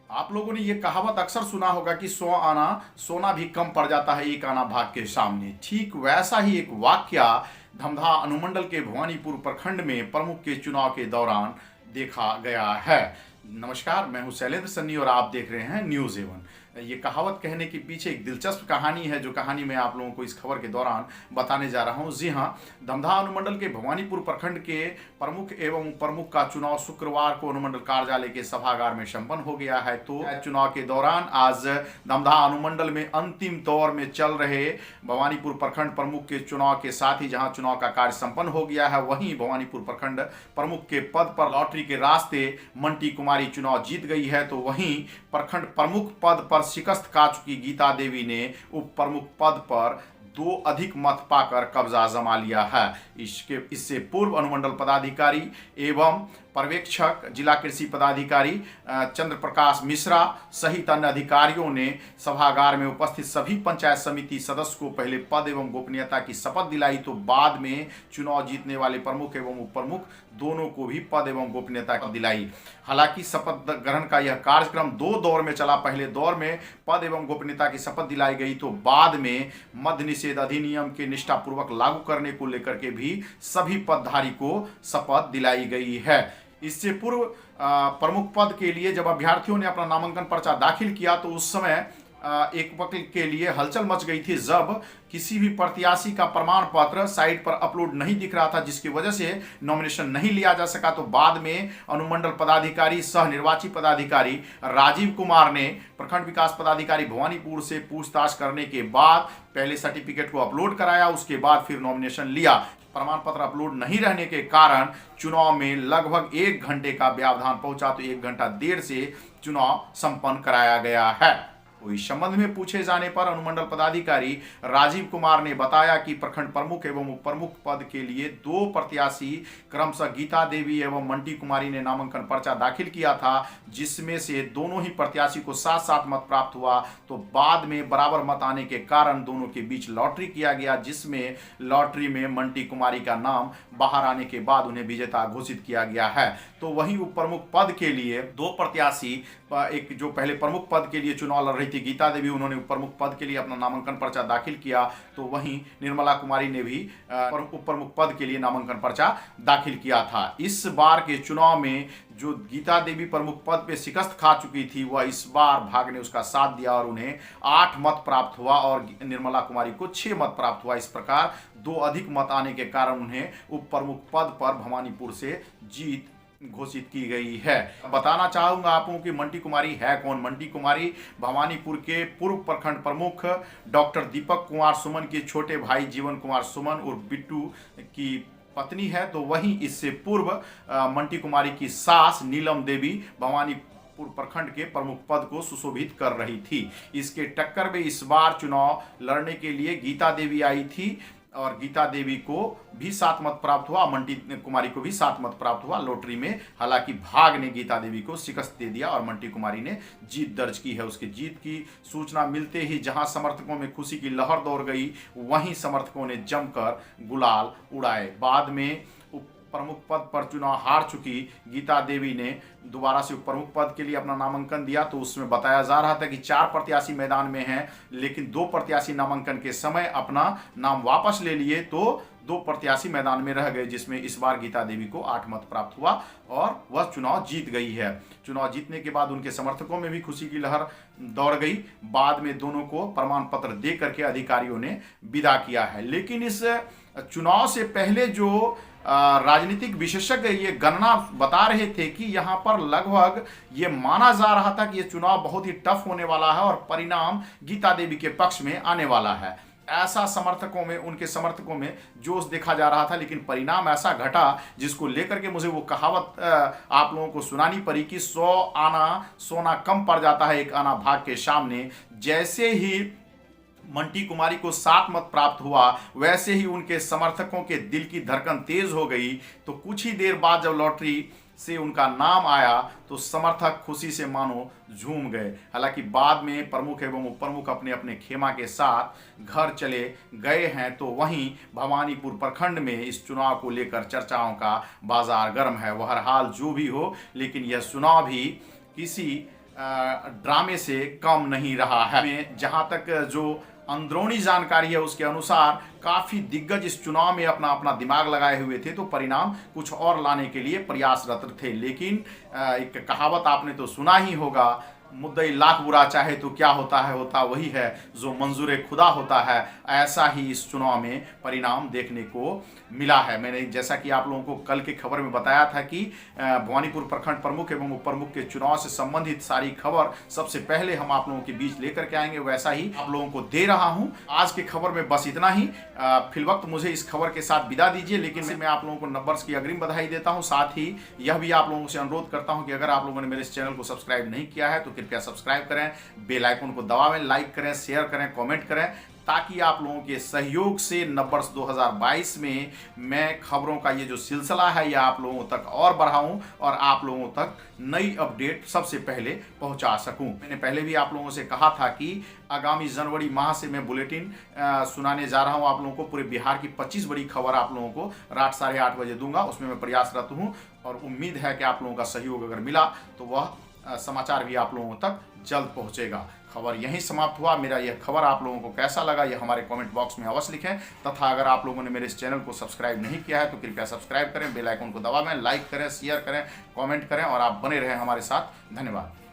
आप लोगों ने ये कहावत अक्सर सुना होगा कि 100 आना सोना भी कम पड़ जाता है एक आना भाग के सामने। ठीक वैसा ही एक वाकया धमधा अनुमंडल के भवानीपुर प्रखंड में प्रमुख के चुनाव के दौरान देखा गया है। नमस्कार, मैं हूं शैलेंद्र सन्नी और आप देख रहे हैं न्यूज़ एवन। ये कहावत कहने के पीछे एक दिलचस्प कहानी है, जो कहानी मैं आप लोगों को इस खबर के दौरान बताने जा रहा हूं। जी हां, धमधा अनुमंडल के भवानीपुर प्रखंड के प्रमुख एवं उप प्रमुख का चुनाव शुक्रवार को अनुमंडल कार्यालय के सभागार में संपन्न हो गया है। तो चुनाव के दौरान आज धमधा अनुमंडल में अंतिम दौर में चल रहे भवानीपुर प्रखंड प्रमुख के चुनाव के साथ ही जहां चुनाव का कार्य संपन्न हो गया है, वहीं भवानीपुर प्रखंड प्रमुख के पद पर लॉटरी के रास्ते मंटी कुमारी चुनाव जीत गई है। तो वहीं प्रखंड प्रमुख पद पर शिकस्त खा चुकी गीता देवी ने उप प्रमुख पद पर 2 अधिक मत पाकर कब्जा जमा लिया है। इससे पूर्व अनुमंडल पदाधिकारी एवं पर्यवेक्षक जिला कृषि पदाधिकारी चंद्र प्रकाश मिश्रा सहित अन्य अधिकारियों ने सभागार में उपस्थित सभी पंचायत समिति सदस्य को पहले पद एवं गोपनीयता की शपथ दिलाई। तो बाद में चुनाव जीतने वाले प्रमुख एवं उप प्रमुख दोनों को भी पद एवं गोपनीयता दिलाई। हालांकि शपथ ग्रहण का यह कार्यक्रम 2 दौर में चला। पहले दौर में पद एवं गोपनीयता की शपथ दिलाई गई, तो बाद में मद्य निषेध अधिनियम के निष्ठापूर्वक लागू करने को लेकर के भी सभी पदधारी को शपथ दिलाई गई है। इससे पूर्व प्रमुख पद के लिए जब अभ्यर्थियों ने अपना नामांकन पर्चा दाखिल किया, तो उस समय एक वक्त के लिए हलचल मच गई थी, जब किसी भी प्रत्याशी का प्रमाण पत्र साइट पर अपलोड नहीं दिख रहा था, जिसकी वजह से नॉमिनेशन नहीं लिया जा सका। तो बाद में अनुमंडल पदाधिकारी सह निर्वाची पदाधिकारी राजीव कुमार ने प्रखंड विकास पदाधिकारी भवानीपुर से पूछताछ करने के बाद पहले सर्टिफिकेट को अपलोड कराया, उसके बाद फिर नॉमिनेशन लिया। प्रमाण पत्र अपलोड नहीं रहने के कारण चुनाव में लगभग 1 घंटे का व्यवधान पहुंचा। तो 1 घंटा देर से चुनाव संपन्न कराया गया है। तो इस संबंध में पूछे जाने पर अनुमंडल पदाधिकारी राजीव कुमार ने बताया कि प्रखंड प्रमुख एवं उप प्रमुख पद के लिए 2 प्रत्याशी क्रमशः गीता देवी एवं मंटी कुमारी ने नामांकन पर्चा दाखिल किया था, जिसमें से दोनों ही प्रत्याशी को 7-7 मत प्राप्त हुआ। तो बाद में बराबर मत आने के कारण दोनों के बीच लॉटरी किया गया, जिसमें लॉटरी में मंटी कुमारी का नाम बाहर आने के बाद उन्हें विजेता घोषित किया गया है। तो वहीं उप प्रमुख पद के लिए 2 प्रत्याशी, एक जो पहले प्रमुख पद के लिए चुनाव लड़ रही थी गीता देवी, उन्होंने उप प्रमुख पद के लिए अपना नामांकन पर्चा दाखिल किया। तो वहीं निर्मला कुमारी ने भी उप प्रमुख पद के लिए नामांकन पर्चा दाखिल किया था। इस बार के चुनाव में जो गीता देवी प्रमुख पद पे शिकस्त खा चुकी थी, वह इस बार भाग ने उसका साथ दिया और उन्हें 8 मत प्राप्त हुआ और निर्मला कुमारी को 6 मत प्राप्त हुआ। इस प्रकार 2 अधिक मत आने के कारण उन्हें उप प्रमुख पद पर भवानीपुर से जीत घोषित की गई है। बताना चाहूंगा आपको कि मंटी कुमारी है कौन। मंटी कुमारी भवानीपुर के पूर्व प्रखंड प्रमुख डॉक्टर दीपक कुमार सुमन के छोटे भाई जीवन कुमार सुमन और बिट्टू की पत्नी है। तो वहीं इससे पूर्व मंटी कुमारी की सास नीलम देवी भवानीपुर प्रखंड के प्रमुख पद को सुशोभित कर रही थी। इसके टक्कर में इस बार चुनाव लड़ने के लिए गीता देवी आई थी और गीता देवी को भी 7 मत प्राप्त हुआ, मंटी कुमारी को भी 7 मत प्राप्त हुआ लॉटरी में। हालांकि भाग ने गीता देवी को शिकस्त दे दिया और मंटी कुमारी ने जीत दर्ज की है। उसकी जीत की सूचना मिलते ही जहां समर्थकों में खुशी की लहर दौड़ गई, वहीं समर्थकों ने जमकर गुलाल उड़ाए। बाद में प्रमुख पद पर चुनाव हार चुकी गीता देवी ने दोबारा से प्रमुख पद के लिए अपना नामांकन दिया। तो उसमें बताया जा रहा था कि 4 प्रत्याशी मैदान में हैं, लेकिन 2 प्रत्याशी नामांकन के समय अपना नाम वापस ले लिए, तो 2 प्रत्याशी मैदान में रह गए, जिसमें इस बार गीता देवी को 8 मत प्राप्त हुआ और वह चुनाव जीत गई है। चुनाव जीतने के बाद उनके समर्थकों में भी खुशी की लहर दौड़ गई। बाद में दोनों को प्रमाण पत्र दे करके अधिकारियों ने विदा किया है। लेकिन इस चुनाव से पहले जो राजनीतिक विशेषज्ञ ये गणना बता रहे थे कि यहाँ पर लगभग ये माना जा रहा था कि ये चुनाव बहुत ही टफ होने वाला है और परिणाम गीता देवी के पक्ष में आने वाला है। ऐसा समर्थकों में, उनके समर्थकों में जोश देखा जा रहा था। लेकिन परिणाम ऐसा घटा जिसको लेकर के मुझे वो कहावत आप लोगों को सुनानी पड़ी कि 100 आना सोना कम पड़ जाता है एक आना भाग के सामने। जैसे ही मंटी कुमारी को 7 मत प्राप्त हुआ, वैसे ही उनके समर्थकों के दिल की धड़कन तेज हो गई। तो कुछ ही देर बाद जब लॉटरी से उनका नाम आया, तो समर्थक खुशी से मानो झूम गए। हालांकि बाद में प्रमुख एवं उप प्रमुख अपने अपने खेमा के साथ घर चले गए हैं। तो वहीं भवानीपुर प्रखंड में इस चुनाव को लेकर चर्चाओं का बाजार गर्म है। बहरहाल जो भी हो, लेकिन यह चुनाव भी किसी ड्रामे से कम नहीं रहा है। जहां तक जो अंदरूनी जानकारी है उसके अनुसार काफी दिग्गज इस चुनाव में अपना अपना दिमाग लगाए हुए थे, तो परिणाम कुछ और लाने के लिए प्रयासरत थे। लेकिन एक कहावत आपने तो सुना ही होगा, मुद्दई लाख बुरा चाहे तो क्या होता है, होता वही है जो मंजूर खुदा होता है। ऐसा ही इस चुनाव में परिणाम देखने को मिला है। मैंने जैसा कि आप लोगों को कल की खबर में बताया था कि भवानीपुर प्रखंड प्रमुख एवं उप प्रमुख के चुनाव से संबंधित सारी खबर सबसे पहले हम आप लोगों के बीच लेकर के आएंगे, वैसा ही आप लोगों को दे रहा हूं। आज की खबर में बस इतना ही। फिलवक्त मुझे इस खबर के साथ विदा दीजिए, लेकिन मैं आप लोगों को नंबर्स की अग्रिम बधाई देता हूं। साथ ही यह भी आप लोगों से अनुरोध करता हूं कि अगर आप लोगों ने मेरे इस चैनल को सब्सक्राइब नहीं किया है तो कृपया सब्सक्राइब करें, बेल आइकन को दबावें, लाइक करें, शेयर करें, कमेंट करें, ताकि आप लोगों के सहयोग से नववर्ष 2022 में मैं खबरों का ये जो सिलसिला है यह आप लोगों तक और बढ़ाऊं और आप लोगों तक नई अपडेट सबसे पहले पहुंचा सकूं। मैंने पहले भी आप लोगों से कहा था कि आगामी जनवरी माह से मैं बुलेटिन सुनाने जा रहा हूं आप लोगों को। पूरे बिहार की 25 बड़ी खबर आप लोगों को रात 8:30 बजे दूंगा, उसमें मैं प्रयासरत हूं और उम्मीद है कि आप लोगों का सहयोग अगर मिला तो वह समाचार भी आप लोगों तक जल्द पहुंचेगा। खबर यहीं समाप्त हुआ। मेरा यह खबर आप लोगों को कैसा लगा यह हमारे कमेंट बॉक्स में अवश्य लिखें, तथा अगर आप लोगों ने मेरे इस चैनल को सब्सक्राइब नहीं किया है तो कृपया सब्सक्राइब करें, बेल आइकन को दबावें, लाइक करें, शेयर करें, कमेंट करें और आप बने रहें हमारे साथ। धन्यवाद।